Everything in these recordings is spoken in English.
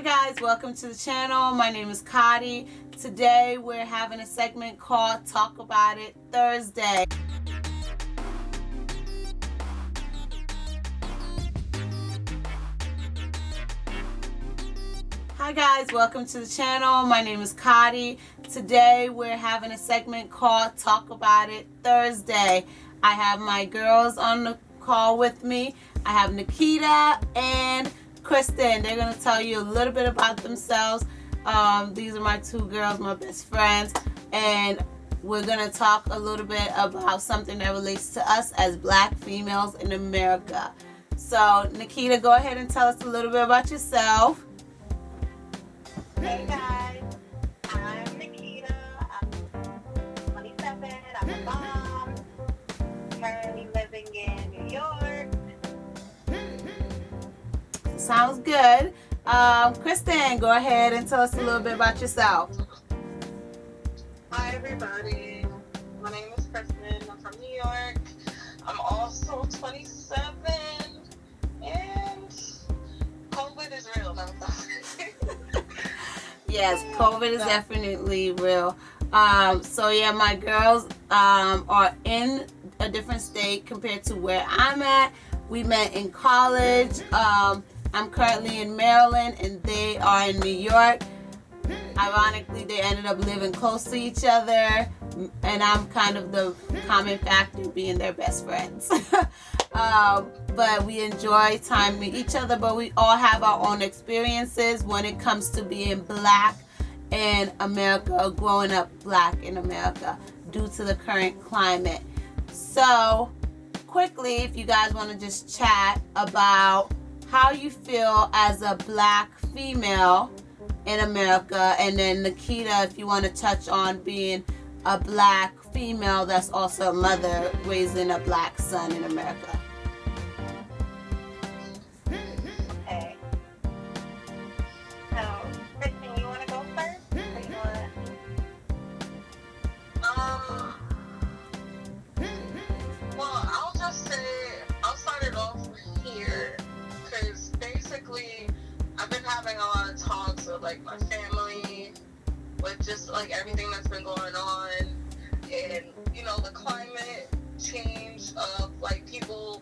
Hi guys, welcome to the channel. My name is Kadi. Today we're having a segment called Talk About It Thursday. Hi guys, welcome to the channel. My name is Kadi. Today we're having a segment called Talk About It Thursday. I have my girls on the call with me. I have Nikita and Kristen. They're going to tell you a little bit about themselves. These are my two girls, my best friends, and we're going to talk a little bit about something that relates to us as Black females in America. So, Nikita, go ahead and tell us a little bit about yourself. Hey guys, I'm Nikita. I'm 27. I'm a mom. Currently living in New York. Sounds good. Kristen, go ahead and tell us a little bit about yourself. Hi everybody, my name is Kristen. I'm from New York. I'm also 27, and COVID is real now. Yes, COVID is definitely real. So yeah, my girls are in a different state compared to where I'm at. We met in college. I'm currently in Maryland and they are in New York. Ironically, they ended up living close to each other, and I'm kind of the common factor being their best friends. But we enjoy time with each other, but we all have our own experiences when it comes to being Black in America, growing up Black in America due to the current climate. So quickly, if you guys want to just chat about how you feel as a Black female in America, and then Nikita, if you want to touch on being a Black female that's also a mother raising a Black son in America. Okay. So, Kristen, you want to go first? Or you Well, I'll just say, I'll start it off here, because basically, I've been having a lot of talks with, like, my family, with just, like, everything that's been going on, and, you know, the climate change of, like, people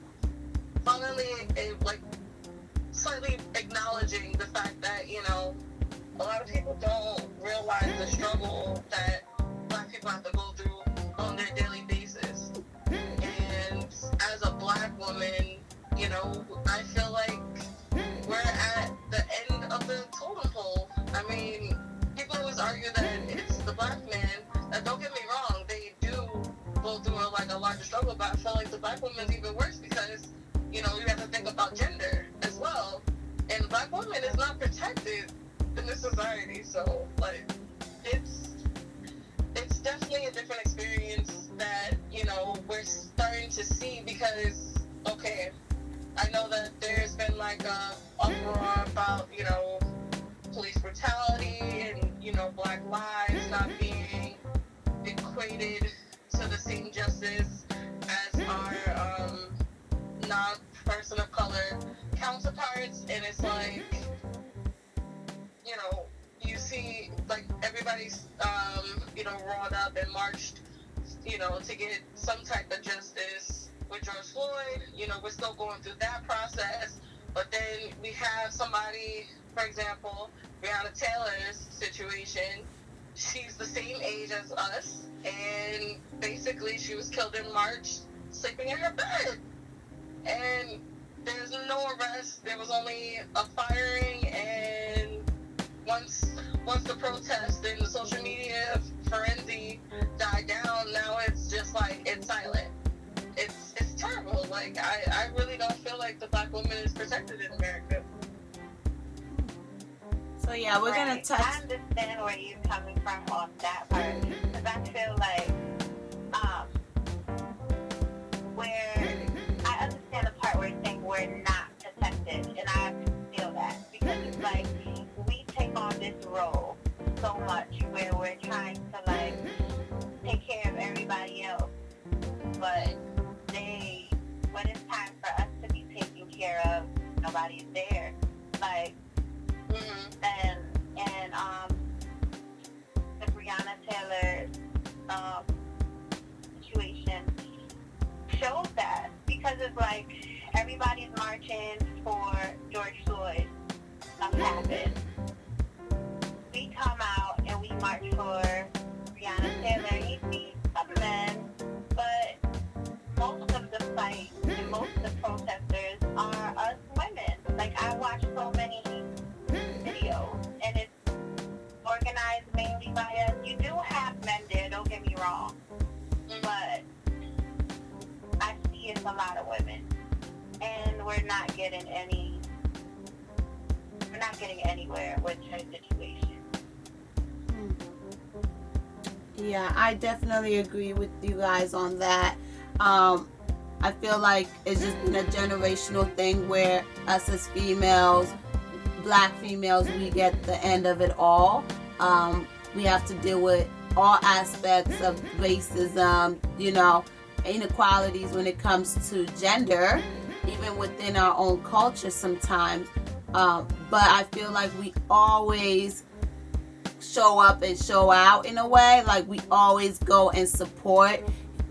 finally, like, slightly acknowledging the fact that, you know, a lot of people don't realize the struggle that Black people have to go through on their daily basis. And as a Black woman, you know, I feel like we're at the end of the totem pole. I mean, people always argue that it's the Black man. Now, don't get me wrong, they do go through a larger struggle, but I feel like the Black woman is even worse because, you know, you have to think about gender as well. And the Black woman is not protected in this society, so, like, it's definitely a different experience that, you know, we're starting to see because, okay, I know that there's been, like, a uproar about, you know, police brutality and, you know, Black lives not being equated to the same justice as our non-person of color counterparts, and it's like, you know, you see, like, everybody's, you know, rolled up and marched, you know, to get some type of justice with George Floyd. You know, we're still going through that process, but then we have somebody, for example, Breonna Taylor's situation. She's the same age as us, and basically she was killed in March, sleeping in her bed. And there's no arrest. There was only a firing, and once the protest and the social media frenzy died down, now it's just like it's silent. It's terrible. Like I really don't feel like the Black woman is protected in America. So yeah, we're gonna touch. I understand where you're coming from on that part, because I feel like where I understand the part where it's saying we're not protected, and I feel that because it's like we take on this role so much where we're trying to, like, take care of everybody else, but when it's time for us to be taken care of, nobody's there. Like, and happens, we come out and we march for Breonna Taylor. And you see some men, but most of the fight and most of the protesters are us women. Like, I watch so many videos, and it's organized mainly by us. You do have men there, don't get me wrong, but I see it's a lot of women, and we're not getting anywhere with her situation. Yeah, I definitely agree with you guys on that. I feel like it's just been a generational thing where us as females, black females, we get the end of it all. We have to deal with all aspects of racism, inequalities when it comes to gender, even within our own culture sometimes. But I feel like we always show up and show out in a way. Like, we always go and support,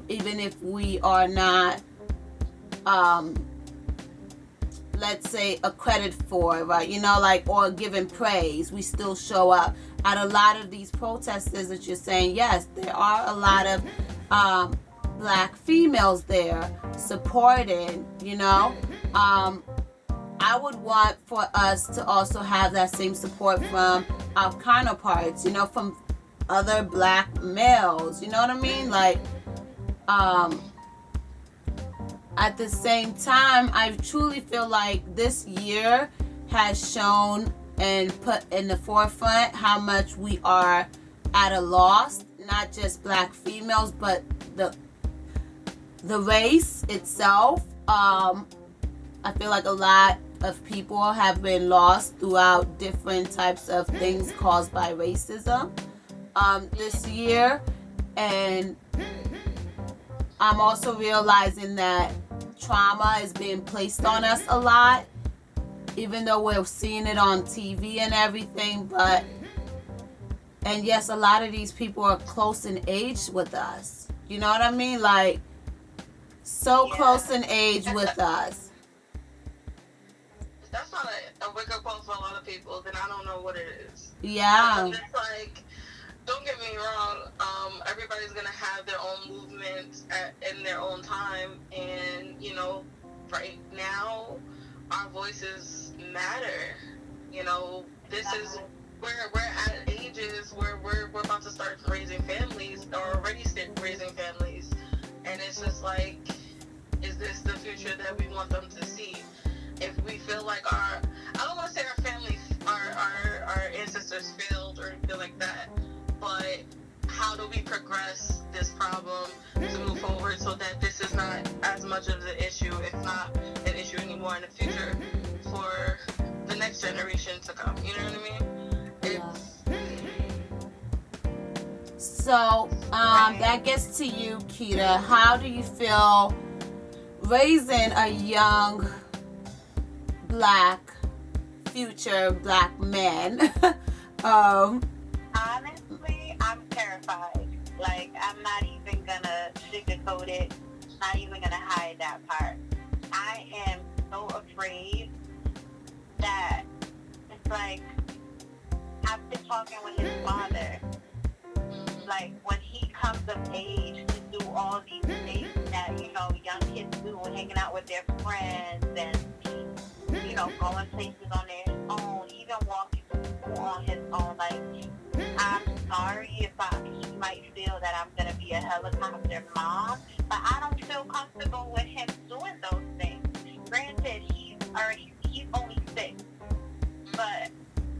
even if we are not, let's say, accredited for it, right? Or given praise. We still show up. At a lot of these protesters that you're saying, yes, there are a lot of black females there supporting, I would want for us to also have that same support from our counterparts, from other black males, you know what I mean? At the same time, I truly feel like this year has shown and put in the forefront how much we are at a loss, not just black females, but the race itself. I feel like a lot of people have been lost throughout different types of things caused by racism this year. And I'm also realizing that trauma is being placed on us a lot, even though we're seeing it on TV and everything. And yes, a lot of these people are close in age with us. You know what I mean? Close in age with us. That's not a wake-up call for a lot of people, then I don't know what it is. Yeah. It's like, don't get me wrong, everybody's going to have their own movements in their own time, and, right now, our voices matter. This is, we're at ages where we're about to start raising families, or already raising families, and it's just like, is this the future that we want them to see? If we feel like I don't want to say our families, our ancestors failed or anything like that, but how do we progress this problem to move forward so that this is not as much of the issue, if not an issue anymore in the future for the next generation to come? You know what I mean? So, that gets to you, Kita. How do you feel raising a young future black man? Honestly, I'm terrified. I'm not even gonna sugarcoat it, not even gonna hide that part. I am so afraid that it's like, I've been talking with his father. When he comes of age to do all these things that, young kids do, hanging out with their friends and, going places on their own, even walking to school on his own. I'm sorry if he might feel that I'm going to be a helicopter mom, but I don't feel comfortable with him doing those things. Granted, he's only 6, but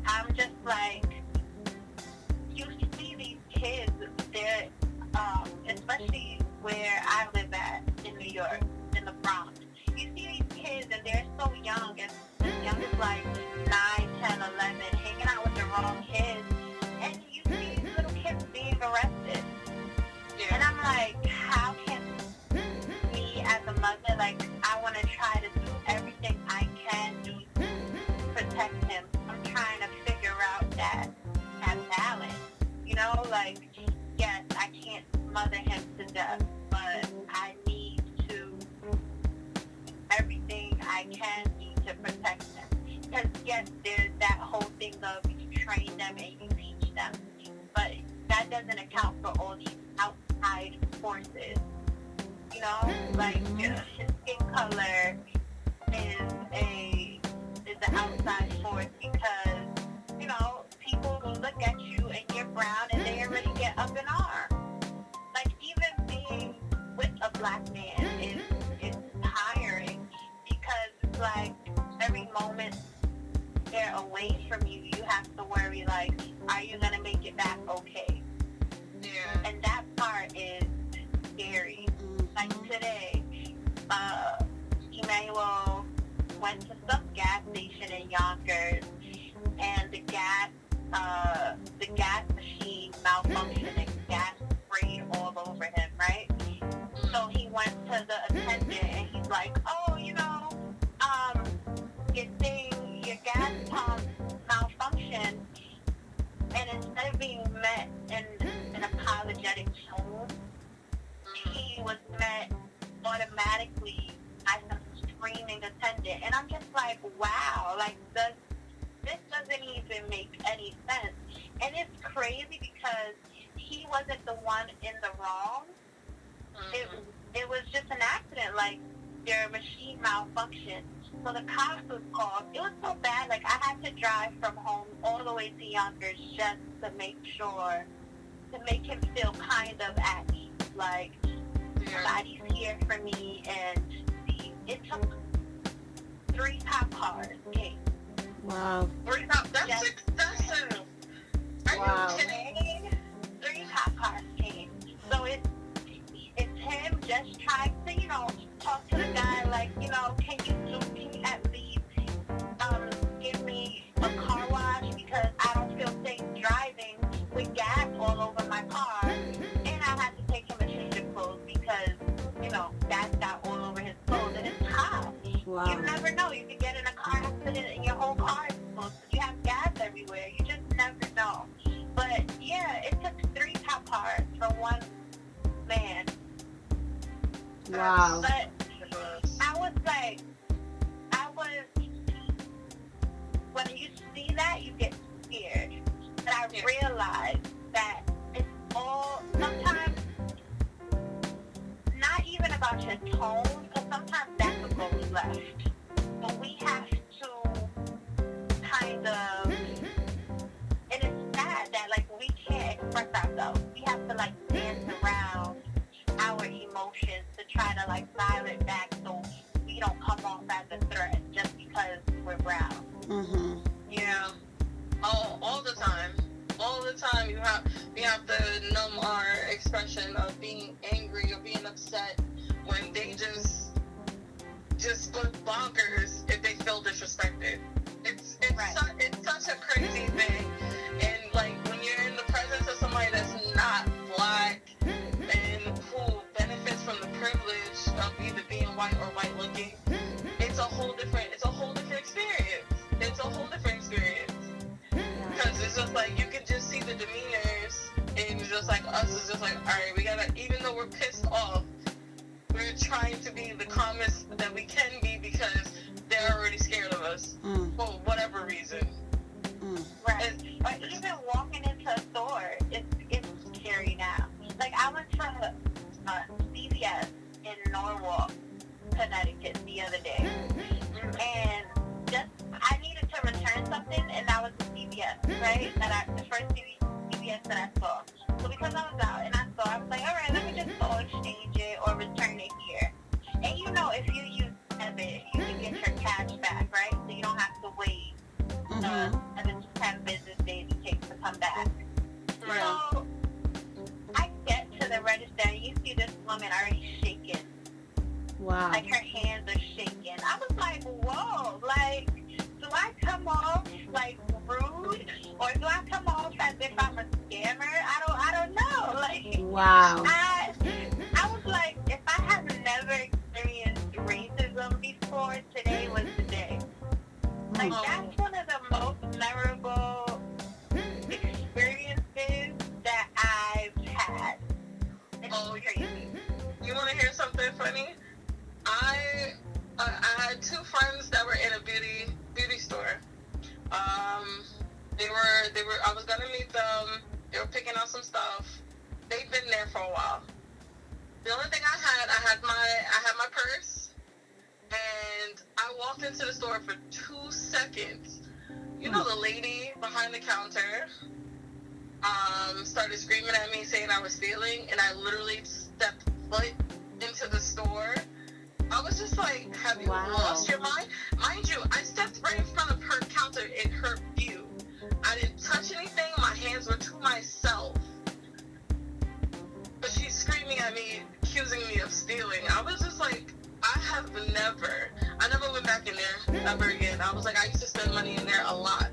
I'm just like, you see these kids, they're, especially where I live at in New York, in the Bronx. You see these kids and they're so young, as young as 9, 10, 11, hanging out with the wrong kids, and you see these little kids being arrested. Yeah. And I'm like, how can me as a mother, I want to try to do everything I can do to protect him. I'm trying to figure out that balance. Yes, I can't smother him to death, but I need to do everything I can do to protect him. Because yes, there's that whole of you train them and you teach them. But that doesn't account for all these outside forces. You know, like his skin color is an outside force because, you know, people look at you and you're brown and they already get up in arms. Like even being with a black man is tiring because it's like every moment they're away from you, you have to worry like, are you gonna make it back okay? Yeah. And that part is scary. Like today, Emmanuel went to some gas station in Yonkers, and the gas machine malfunctioned and gas sprayed all over him, right? So he went to the attendant and he's like, oh, you know, your gas pump malfunctioned, and instead of being met in an apologetic tone, he was met automatically by some screaming attendant. And I'm just like, wow, like this doesn't even make any sense. And it's crazy because he wasn't the one in the wrong. It was just an accident, like their machine malfunctioned. So the cops was called. It was so bad, like I had to drive from home all the way to Yonkers just to make sure, to make him feel kind of at ease. Like, somebody's here for me, and it took 3 cop cars. Okay. Wow. 3 cop, that's excessive. Are you kidding? 3 cop cars came. So it's him just trying to, you know, talk to the guy like, you know, can you at least give me a car wash because I don't feel safe driving with gas all over my car, and I had to take him to change his clothes because, you know, gas got all over his clothes, and it's hot. Wow. You never know. You could get in a car accident and your whole car is exposed. You have gas everywhere. You just never know. But yeah, it took 3 cop cars for one man. Wow. But I was when you see that, you get scared. But I realized that it's all, sometimes, not even about your tone, because sometimes that could go left. But we have to kind of, and it's sad that, like, we can't express ourselves. We have to, like, dance around our emotions to try to, like, dial it back so we don't come off as a threat just because we're brown. Mm-hmm. Yeah. All the time. All the time we have to numb our expression of being angry or being upset when they just go bonkers if they feel disrespected. It's right. It's such a crazy thing. And like when you're in the presence of somebody that's not black and who benefits from the privilege of either being white or white looking, it's a whole different experience. It's a whole different experience. Because it's just like, you can just see the demeanors, and it's just like, us is just like, alright, we gotta, even though we're pissed off, we're trying to be the calmest that we can be because they're already scared of us for whatever reason. Right. Or even walking into a store, it's scary now. Like, I went to CVS in Norwalk, Connecticut the other day, and I needed to return something, and that was the CVS, right? The first CVS that I saw. So because I was out and I was like, all right, let me just go exchange it or return it here. And you know, if you use debit, you can get your cash back, right? So you don't have to wait 10 business days it takes to come back. Yeah. So I get to the register and you see this woman already shaking. Wow. Like her hands are shaking. I was like, whoa, like, do I come off like rude or do I come off as if I'm a scammer? I don't know. Like, wow. I was like, if I have never experienced racism before, today was the day. Like, that's one of the most memorable experiences that I've had. It's crazy. You want to hear something funny? I had 2 friends that were in a beauty store. They They were picking out some stuff. They've been there for a while. The only thing I had my purse, and I walked into the store for 2 seconds. You know, the lady behind the counter started screaming at me saying I was stealing, and I literally stepped foot into the store. I was just like, have you lost your mind? Mind you, I stepped right in front of her counter in her view. I didn't touch anything. My hands were to myself. But she's screaming at me, accusing me of stealing. I was just like, I never went back in there ever again. I was like, I used to spend money in there a lot.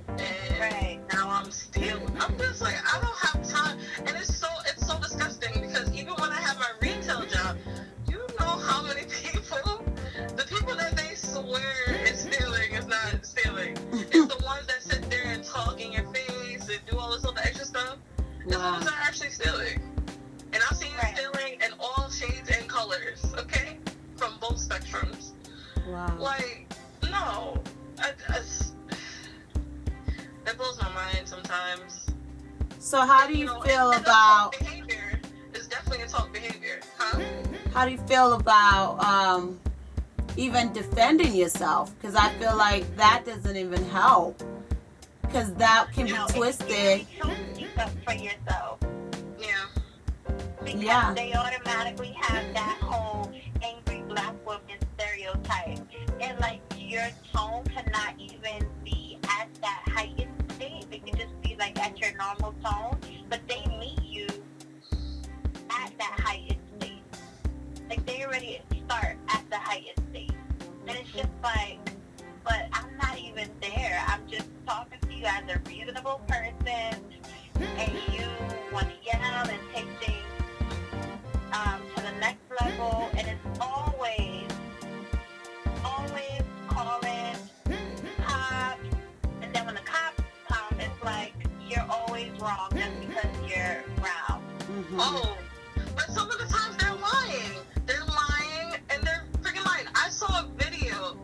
And now I'm stealing. I'm just like, I don't have time. And it's so disgusting, because even when I had my retail job, you know how many people, the people that they swear is stealing is not stealing. It's the ones that sit there and talk in your face and do all this other extra stuff. It's the ones that are actually stealing. And I've seen stealing in all shades and colors, okay? From both spectrums. Wow. Like, no. That blows my mind sometimes. So how do you feel about... behavior is definitely a talk behavior, huh? How do you feel about even defending yourself? Because I feel like that doesn't even help. Because that can be twisted. It's really to speak up for yourself. Yeah. Because they automatically have that whole angry black woman stereotype. And like, your tone cannot even be at that heightened state. It can just be like at your normal tone. But they meet you at that heightened state. Like, they already start at the heightened state. And it's just like, but I'm not even there. I'm just talking to you as a reasonable person, and you want to yell and take things to the next level, and it's always calling cops, and then when the cops come, it's like, you're always wrong just because you're brown. Mm-hmm. Oh, but some of the times they're lying. They're lying, and they're freaking lying. I saw a video.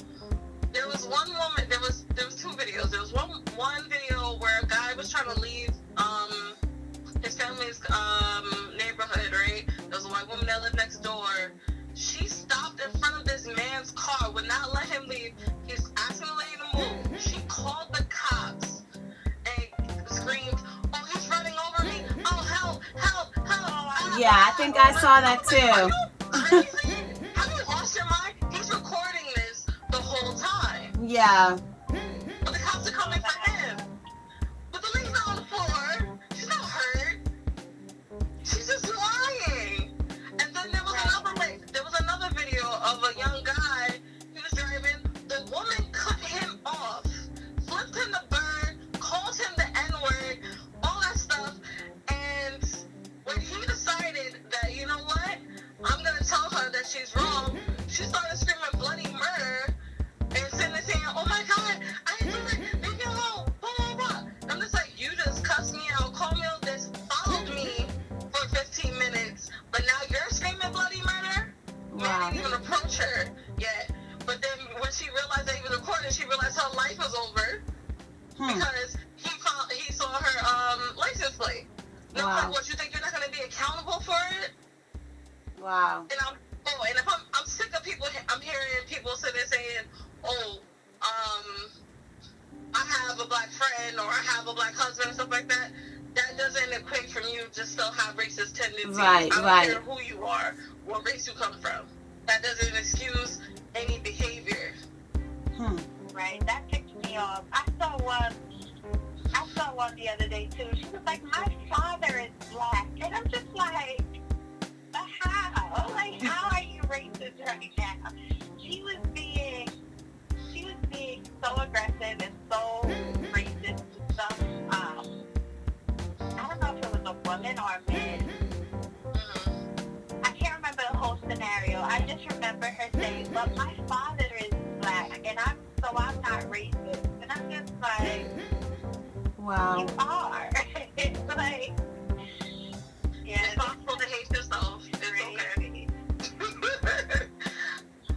There was one woman. There was 2 videos. There was one video where a guy was trying to leave his family's neighborhood. Right, there was a white woman that lived next door. She stopped in front of this man's car, would not let him leave. He's asking the lady to move. She called the cops and screamed, "Oh, he's running over me! Oh, help! Help! Help!" Yeah, I think I saw that too. Have you lost your mind? He's recording this the whole time. Yeah. But the cops are coming for him. But the lady's not on the floor. She's not hurt. She's just lying. And then there was another video of a young guy. He was driving. The woman cut him off, flipped him the bird, called him the N-word, all that stuff. And when he decided that, you know what, I'm gonna tell her that she's wrong, she started screaming bloody murder and saying, "Oh my God, I didn't do it. Leave me alone." Blah blah blah. I'm just like, you just cussed me out, called me all this, followed me for 15 minutes, but now you're screaming bloody murder. Wow. Man didn't even approach her yet. But then when she realized that he was recording, she realized her life was over because he saw her license plate. And I'm like, what, you think you're not gonna be accountable for it? Wow. And if I'm sick of people. I'm hearing people sitting there saying, "Oh, I have a black friend, or I have a black husband," and stuff like that. That doesn't equate from you just still have racist tendencies. Right, I don't care who you are, what race you come from. That doesn't excuse any behavior. Right, that ticked me off. I saw one the other day too. She was like, "My father is black," and I'm just like, but how? Like, how are you racist right now? She was being so aggressive and so racist to some. I don't know if it was a woman or a man. I can't remember the whole scenario. I just remember her saying, "But my father is black, and I'm not racist." And I'm just like, wow. You are. It's like, yeah. It's possible to hate yourself. It's okay.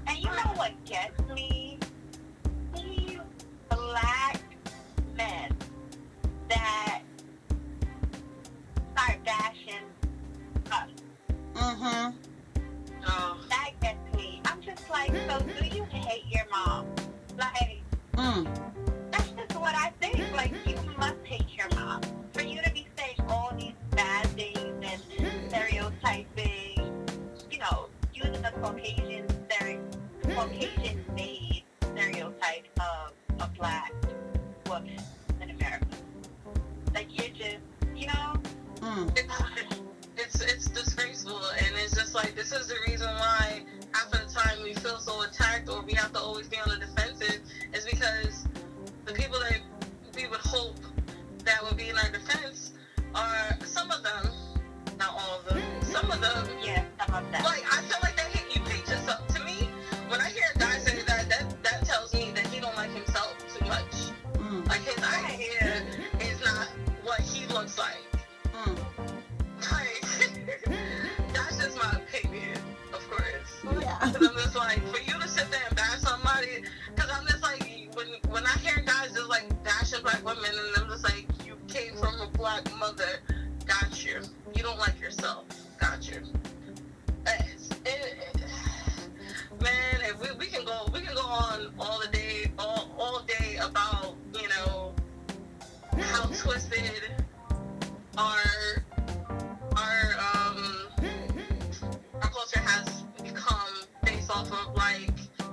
And you know what gets me? These black men that it's disgraceful, and it's just like, this is the reason why half of the time we feel so attacked, or we have to always be on the defensive, is because the people that we would hope that would be in our defense are, some of them, not all of them, some of them, Yeah, some of them. like, I feel like you hate yourself. To me, when I hear a guy say that tells me that he don't like himself too much. Like, his idea is not what he looks like. Like, that's just my opinion, of course. Yeah. Because I'm just like, for you to sit there and bash somebody, because I'm just like, when I hear guys just like bashing black women, and I'm just like, you came from a black mother, got you. You don't like yourself, got you. Man, if we can go on all day about, you know, how twisted our culture has become based off of, like,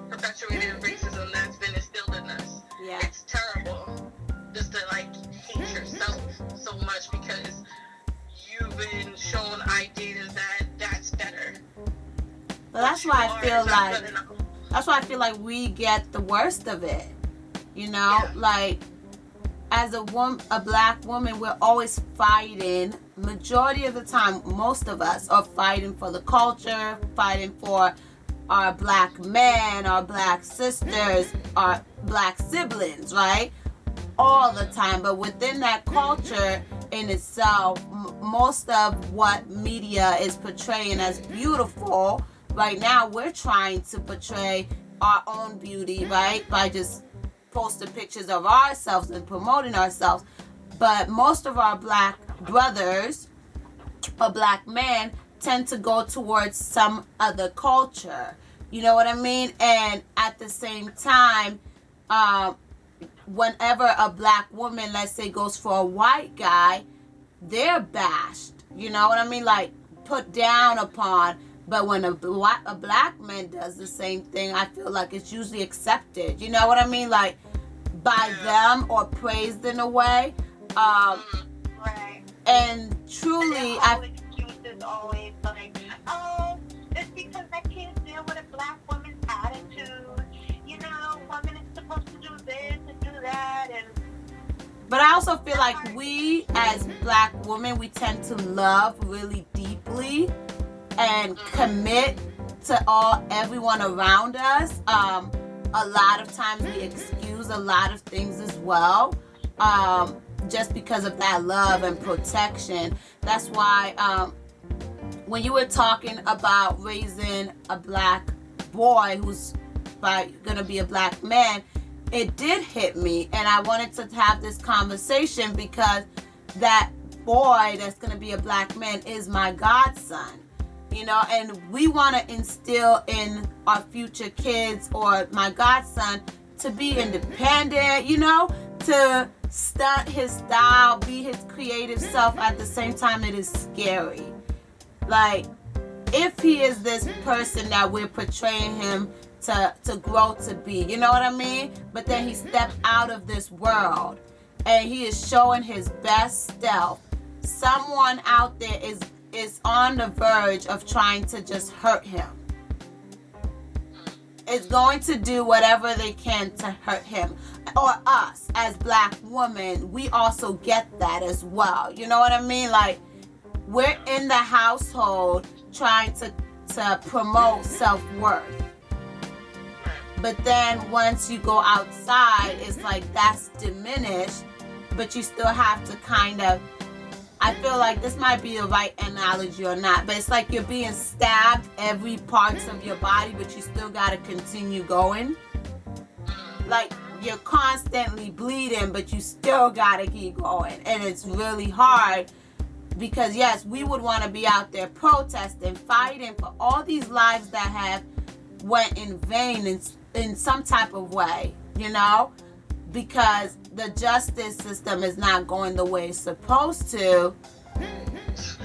perpetuated racism that's been instilled in us. Yeah. It's terrible just to, like, hate yourself so much because you've been shown ideas that's better. But that's why I feel like we get the worst of it. You know, Yeah. like, as a black woman, we're always fighting. Majority of the time, most of us are fighting for the culture, fighting for our black men, our black sisters, our black siblings, right? All the time. But within that culture in itself, most of what media is portraying as beautiful, right now we're trying to portray our own beauty, right? By just posting pictures of ourselves and promoting ourselves. But most of our black brothers or black men tend to go towards some other culture. You know what I mean? And at the same time, whenever a black woman, let's say, goes for a white guy, they're bashed. You know what I mean? Like, put down upon. But when a black man does the same thing, I feel like it's usually accepted. You know what I mean? Like, by them or praised in a way. Right. And truly, excuses always like, oh, it's because I can't deal with a black woman's attitude. You know, women is supposed to do this and do that, and. But I also feel like we, as black women, we tend to love really deeply and commit to everyone around us. A lot of times we excuse a lot of things as well, just because of that love and protection. That's why when you were talking about raising a black boy who's gonna be a black man, it did hit me, and I wanted to have this conversation because that boy that's gonna be a black man is my godson. You know, and we want to instill in our future kids or my godson to be independent, you know, to stunt his style, be his creative self. At the same time, it is scary. Like, if he is this person that we're portraying him to grow to be, you know what I mean? But then he stepped out of this world and he is showing his best self. Someone out there is on the verge of trying to just hurt him. Is going to do whatever they can to hurt him. Or us as black women, we also get that as well. You know what I mean? Like, we're in the household trying to promote self-worth. But then once you go outside, it's like that's diminished, but you still have to kind of, I feel like this might be the right analogy or not, but it's like you're being stabbed every parts of your body, but you still got to continue going. Like, you're constantly bleeding, but you still got to keep going. And it's really hard because, yes, we would want to be out there protesting, fighting for all these lives that have went in vain in some type of way, you know, because the justice system is not going the way it's supposed to.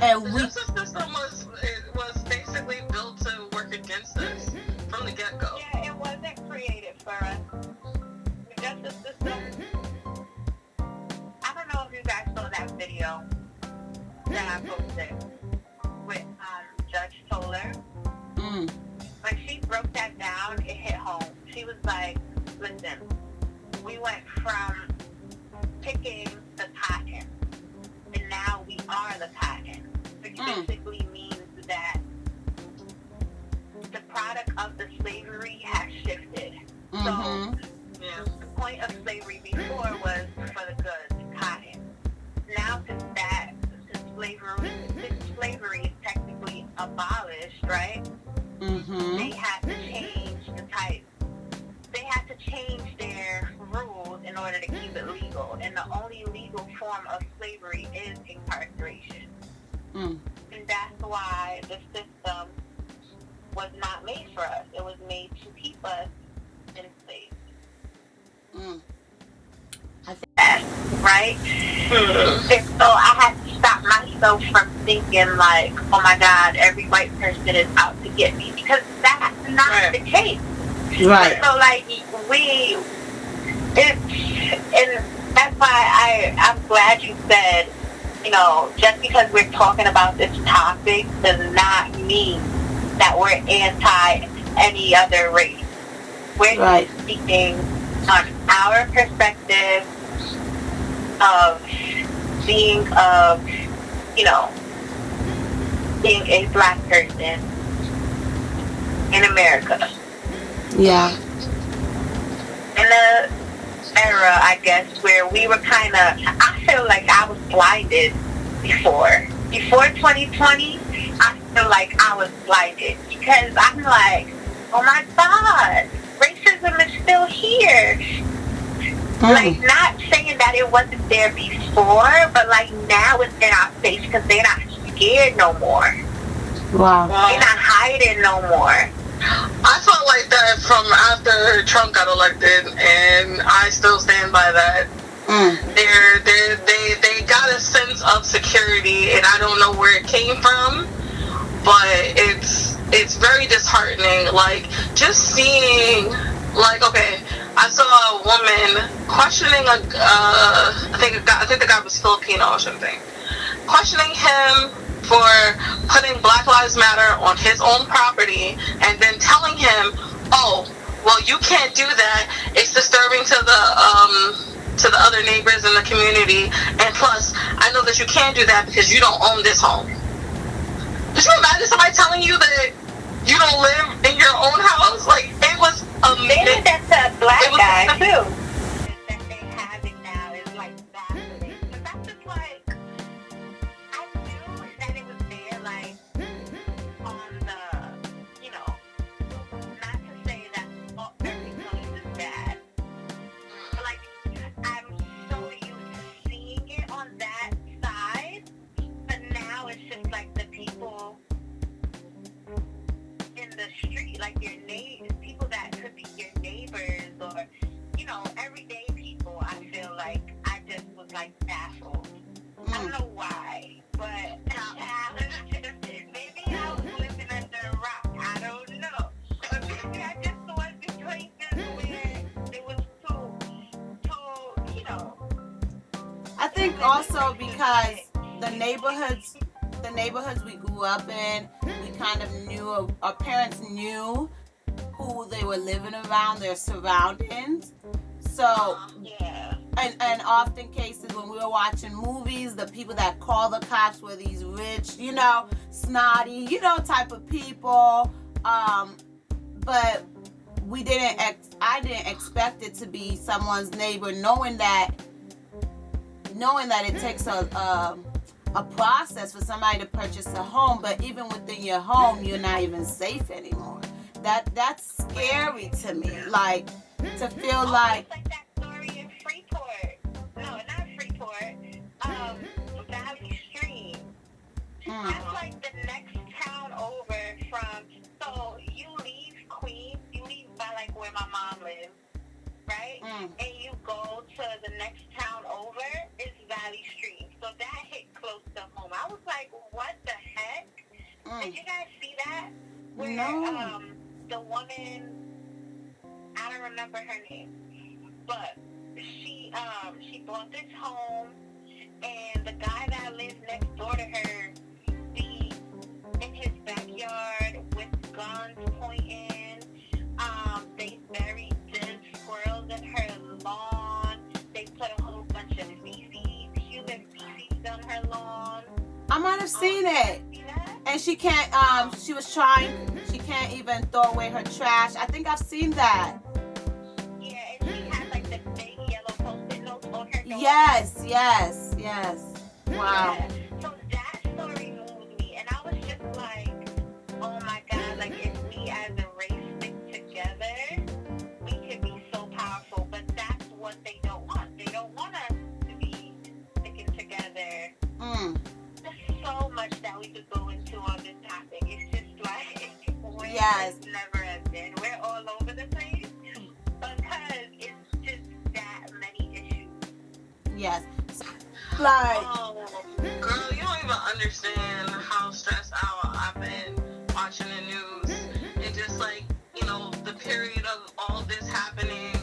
And the justice system was basically built to work against us from the get-go. Yeah, it wasn't created for us. The justice system. I don't know if you guys saw that video that I posted with Judge Toller. When she broke that down, it hit home. She was like, listen, we went from picking the cotton, and now we are the cotton, which basically means that the product of the slavery has shifted. So the point of slavery before was for the goods, cotton. Now since slavery is technically abolished, right? They had to change the type. They had to change their rules in order to keep it legal. And the only legal form of slavery is incarceration. And that's why the system was not made for us. It was made to keep us enslaved. Right? And so I had to stop myself from thinking like, oh my God, every white person is out to get me. Because that's not the case. Right. So like and that's why I'm glad you said, you know, just because we're talking about this topic does not mean that we're anti any other race. We're speaking on our perspective of being being a black person in America. Yeah. In the era, I guess, where we were kind of, I feel like I was blinded before 2020. I feel like I was blinded because I'm like, oh my God, racism is still here. Like, not saying that it wasn't there before, but like now it's in our face because they're not scared no more. Wow. They're not hiding no more. I felt like that from after Trump got elected, and I still stand by that. They got a sense of security, and I don't know where it came from, but it's very disheartening. Like, just seeing, like, okay, I saw a woman questioning I think the guy was Filipino or something, questioning him for putting Black Lives Matter on his own property, and then telling him, oh, well, you can't do that, it's disturbing to the other neighbors in the community, and plus I know that you can't do that because you don't own this home. Could you imagine somebody telling you that you don't live in your own house? Like, it was amazing. Maybe that's a black guy too. That they have it now is like baffling. But that's just like, I knew that it was there, like, on the, you know, not to say that every place is bad, but like, I'm so used to seeing it on that side, but now it's just like the people in the street, like your neighbors, people that could be your neighbors, or, you know, everyday people. I feel like I just was like baffled. I don't know why, but maybe I was living under a rock. I don't know, but maybe I just wasn't places where it was too, you know. I think also because the neighborhoods we grew up in, we kind of knew, our parents knew who they were living around, their surroundings. So, and often cases when we were watching movies, the people that call the cops were these rich, you know, snotty, you know, type of people. But I didn't expect it to be someone's neighbor, knowing that it takes a process for somebody to purchase a home, but even within your home, you're not even safe anymore. That's scary to me. Like, to feel like. It's like that story in Freeport. No, not Freeport. Valley Stream. That's like the next town over from. So you leave Queens, you leave by like where my mom lives, right? And you go to the next town over, it's Valley Stream. So that hit close to home. I was like, what the heck? Did you guys see that? Where No. The woman, I don't remember her name, but she bought this home, and the guy that lives next door to her on her lawn. I might have seen it. See that? And she can't, she can't even throw away her trash. I think I've seen that. Yeah, and she had like the big yellow post-it notes on her door. Yes. Wow. Yeah. So that story moved me, and I was just like, oh my God, like if we as a race stick together, we could be so powerful. But that's what they don't want. They don't want us to be sticking together. There's so much that we could go into on this topic. It's just like, Yes. it's never ending. We're all over the place because it's just that many issues. Yes. Like, Oh, girl, you don't even understand how stressed out I've been watching the news. And just like, you know, the period of all this happening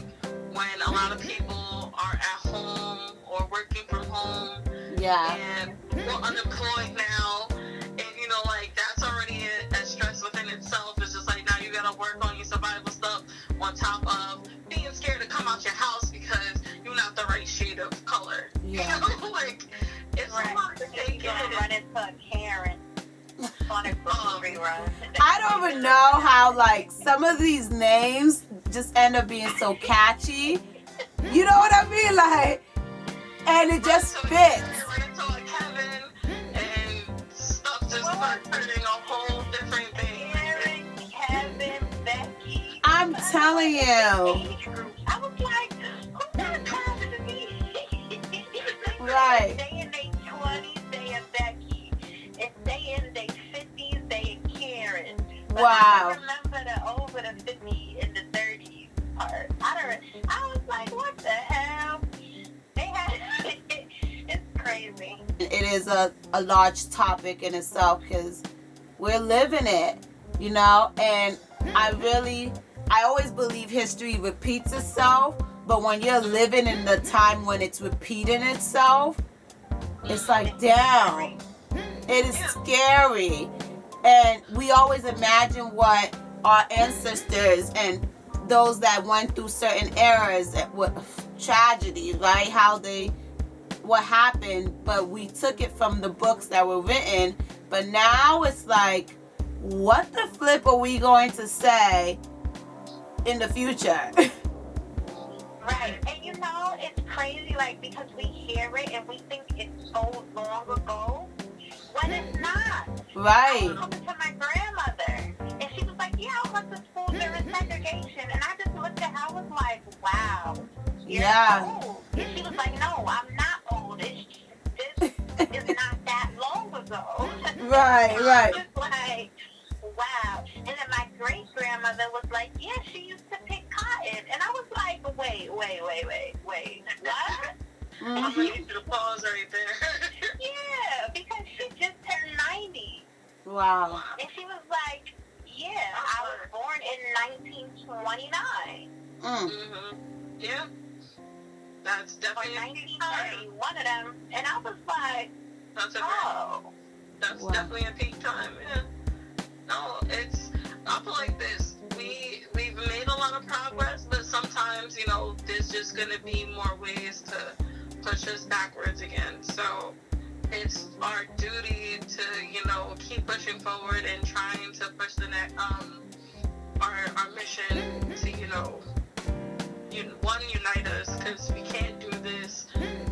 when a lot of people are at home or working from home. yeah. And we're unemployed now. And, you know, like, that's already a stress within itself. It's just like, now you gotta work on your survival stuff on top of being scared to come out your house because you're not the right shade of color. Yeah. You know, like, it's a lot to take You're gonna run into a Karen on a grocery run. I don't even know how, like, some of these names just end up being so catchy. You know what I mean? Like, and it just fits. Run into a Kevin and stuff just starts turning a whole different thing. Karen, Kevin, Becky. I'm telling you. Age groups. I was like, who's that Kevin to me? Right. They in their 20s, they are Becky. If they in their 50s, they are Karen. But Wow. I remember the over the 50 and the 30s part. I was like, what the hell? They had it's crazy. It is a large topic in itself because we're living it, you know, and I always believe history repeats itself, but when you're living in the time when it's repeating itself, it's like, damn, it is scary. And we always imagine what our ancestors and those that went through certain eras, what tragedy, right? What happened, but we took it from the books that were written. But now it's like, what the flip are we going to say in the future? Right. And you know, it's crazy, like, because we hear it and we think it's so long ago, when it's not. Right. I was talking to my grandmother, and she was like, yeah, I went to school during segregation. And I just looked at her, I was like, wow, you're old. And she was like, no, I'm not old. This is not that long ago. Right. I was like, wow. And then my great-grandmother was like, yeah, she used to pick cotton. And I was like, wait. What? I'm gonna need you to pause right there. Yeah, because she just turned 90. Wow. And she was like, yeah, I was born in 1929. Mm-hmm. Yeah. That's Or definitely a peak 1930, time. one of them. And I was like, That's Wow. definitely a peak time, yeah. No, I feel like this. We've made a lot of progress, but sometimes, you know, there's just gonna be more ways to push us backwards again. So it's our duty to, you know, keep pushing forward and trying to push the next our mission to, you know, unite us, because we can't do this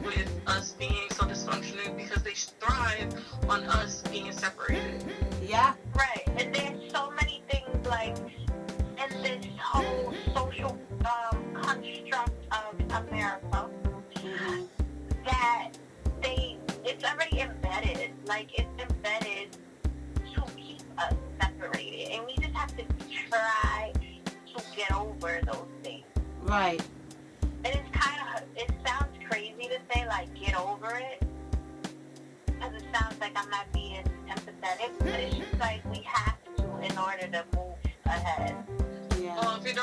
with us being so dysfunctional, because they thrive on us being separated. Yeah. right. And there's so many things, like, in this whole social construct of America that it's already embedded. Like, it's embedded to keep us separated. And we just have to try to get over those things. Right. And it sounds crazy to say, like, get over it. Because it sounds like I'm not being empathetic. But it's just like we have to in order to move ahead. Yeah. Well, if you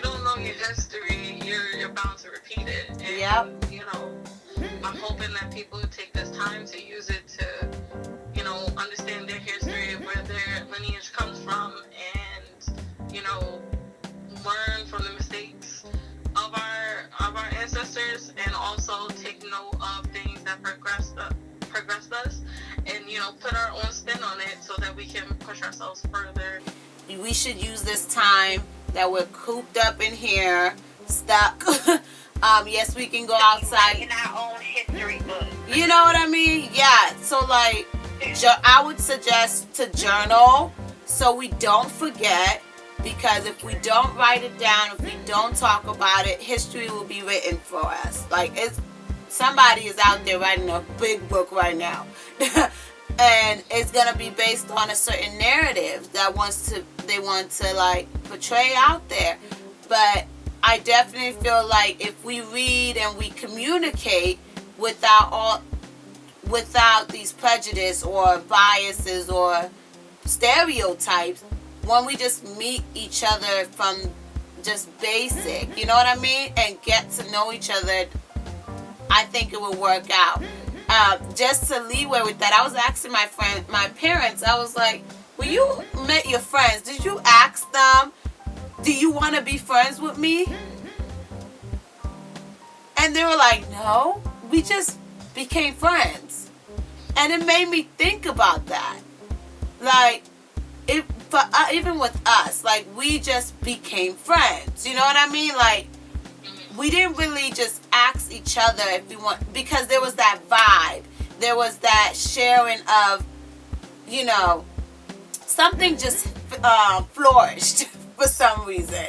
don't know your history, you're bound to repeat it. And, Yep. you know, I'm hoping that people take this time to use it to, you know, understand their history, where their lineage comes from, and, you know, learn from the mistakes of our ancestors, and also take note of things that progressed put our own spin on it so that we can push ourselves further. We should use this time that we're cooped up in here, stuck. Yes, we can go outside. In our own history book. You know what I mean? Yeah. So, like, I would suggest to journal so we don't forget. Because if we don't write it down, if we don't talk about it, history will be written for us. Like, somebody is out there writing a big book right now. And it's going to be based on a certain narrative that they want to like portray out there. But I definitely feel like if we read and we communicate without these prejudice or biases or stereotypes, when we just meet each other from just basic, you know what I mean, and get to know each other, I think it will work out. Just to leeway with that, I was asking my parents, I was like, when you met your friends, did you ask them, do you want to be friends with me? And they were like, no, we just became friends. And it made me think about that. Like, even with us, like, we just became friends. You know what I mean? Like, we didn't really just ask each other if we want, because there was that vibe. There was that sharing of, something just flourished for some reason.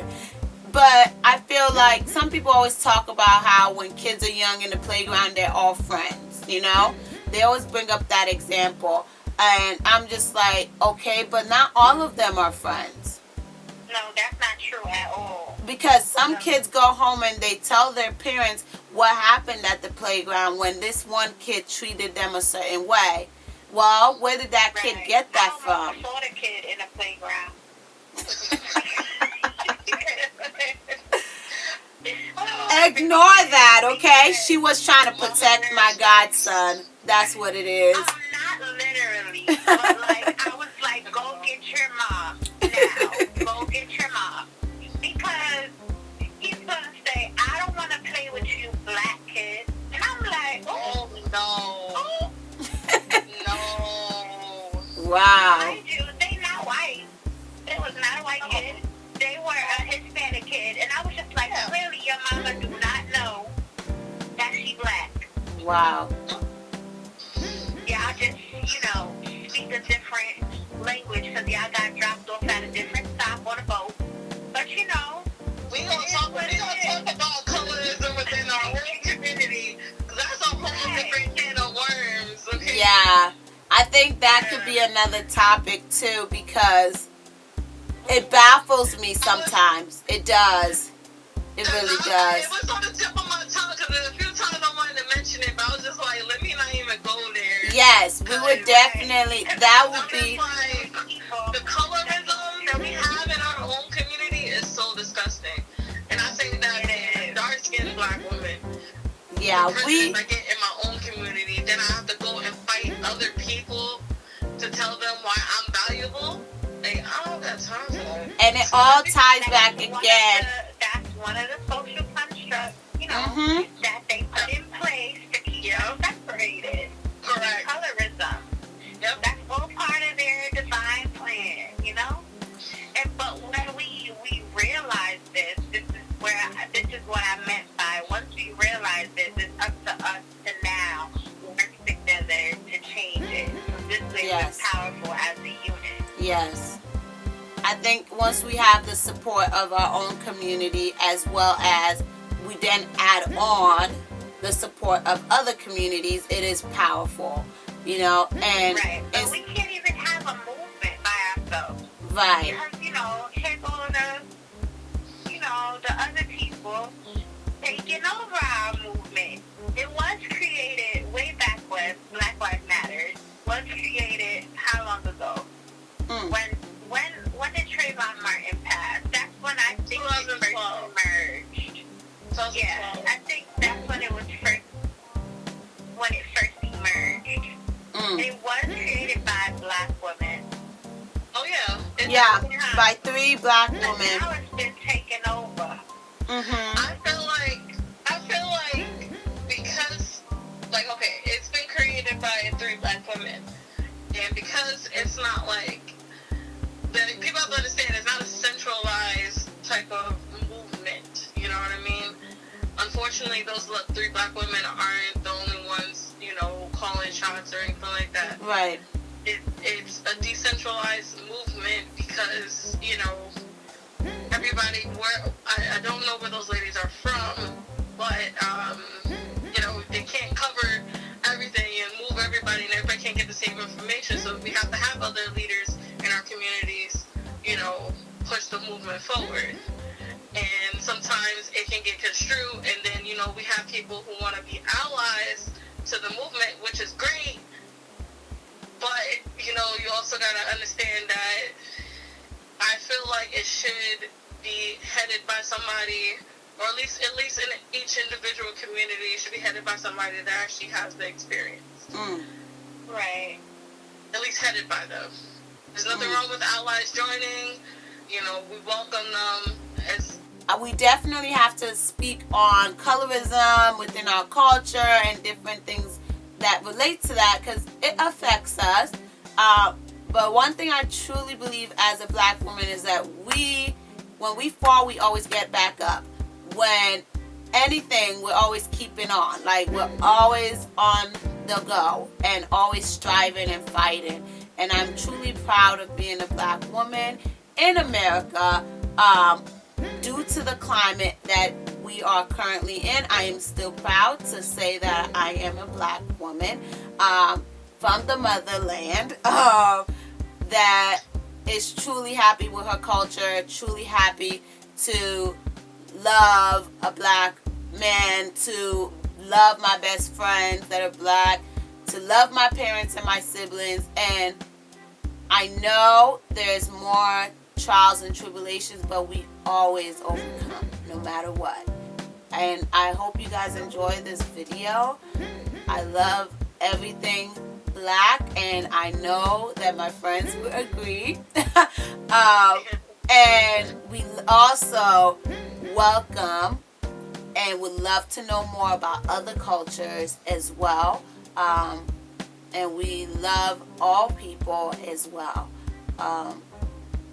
But I feel like some people always talk about how when kids are young in the playground, they're all friends, They always bring up that example. And I'm just like, okay, but not all of them are friends. No, that's not true at all. Because some kids go home and they tell their parents what happened at the playground when this one kid treated them a certain way. Well, where did that kid get that from? I saw the kid in the playground. Ignore that, okay? She was trying to protect my godson. That's what it is. Not literally, but like I was like, go get your mom now. Go get your mom. Because he's gonna say, I don't want to play with you black kid. And I'm like, oh no. No. Wow. Mind you, they not white. It was not a white kid. They were a Hispanic kid. And I was just like, clearly your mama do not know that she black. Wow. Y'all just, speak a different language because y'all got dropped off at a different stop on a boat. But, we gonna talk about colorism within our own community. That's a whole different can of worms, okay? Yeah. I think that could be another topic, too, because it baffles me sometimes. It does. It really does. It was on the tip of my tongue because a few times I wanted to mention it, but I was just like, let me not even go there. Yes, we would definitely, that would be. Like, the colorism that we have in our own community is so disgusting. And I say that as dark-skinned black women. Yeah, I get in my own community, then I have to go and fight other people to tell them why I'm valuable. Like, I don't have time for that. And it all ties back again. That's one of the social constructs, that they put in place to keep us separated. Correct. Colorism. Yep. That's all part of their divine plan, But when we realize this is what I meant by once we realize this, it's up to us to now work together to change it. This way we're powerful as a unit. Yes. I think once we have the support of our own community, as well as we then add on the support of other communities, it is powerful, and right. But we can't even have a movement by ourselves. Right. Because, check all the other people taking over our movement. It was created way back when Black Lives Matter was created how long ago? When did Trayvon Martin pass? That's when I think it first emerged. Yeah, I think that's when it first emerged. It was created by Black women. Oh yeah. By 3 Black women. Now it's been taken over. I feel like because, okay, it's been created by 3 Black women. And because it's not like, people have to understand, it's not a centralized type of movement, you know what I mean? Unfortunately, those 3 black women aren't the only ones, calling shots or anything like that. Right. It's a decentralized movement because, everybody, I don't know where those ladies are from, but, they can't cover everything and move everybody, and everybody can't get the same information, so we have to have other leaders in our communities, push the movement forward. And sometimes it can get construed, and then, we have people who want to be allies to the movement, which is great, but, you also got to understand that I feel like it should be headed by somebody, or at least in each individual community, it should be headed by somebody that actually has the experience. Right. At least headed by them. There's nothing wrong with allies joining. We welcome them. We definitely have to speak on colorism within our culture and different things that relate to that, because it affects us. But one thing I truly believe as a black woman is that when we fall, we always get back up. When anything, we're always keeping on. Like, we're always on the go and always striving and fighting. And I'm truly proud of being a black woman in America. Due to the climate that we are currently in, I am still proud to say that I am a black woman from the motherland that is truly happy with her culture, truly happy to love a black man, to love my best friends that are black, to love my parents and my siblings. And I know there's more trials and tribulations, but we always overcome no matter what. And I hope you guys enjoy this video. I love everything black, and I know that my friends will agree. And we also welcome and would love to know more about other cultures as well. And we love all people as well.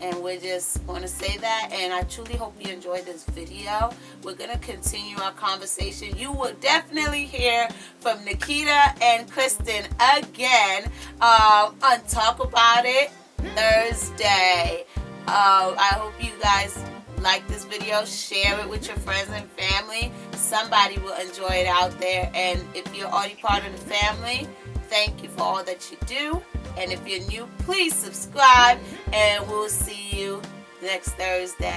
And we just want to say that, and I truly hope you enjoyed this video. We're going to continue our conversation. You will definitely hear from Nikita and Kristen again on Talk About It Thursday. I hope you guys like this video. Share it with your friends and family. Somebody will enjoy it out there. And if you're already part of the family, thank you for all that you do. And if you're new, please subscribe, and we'll see you next Thursday.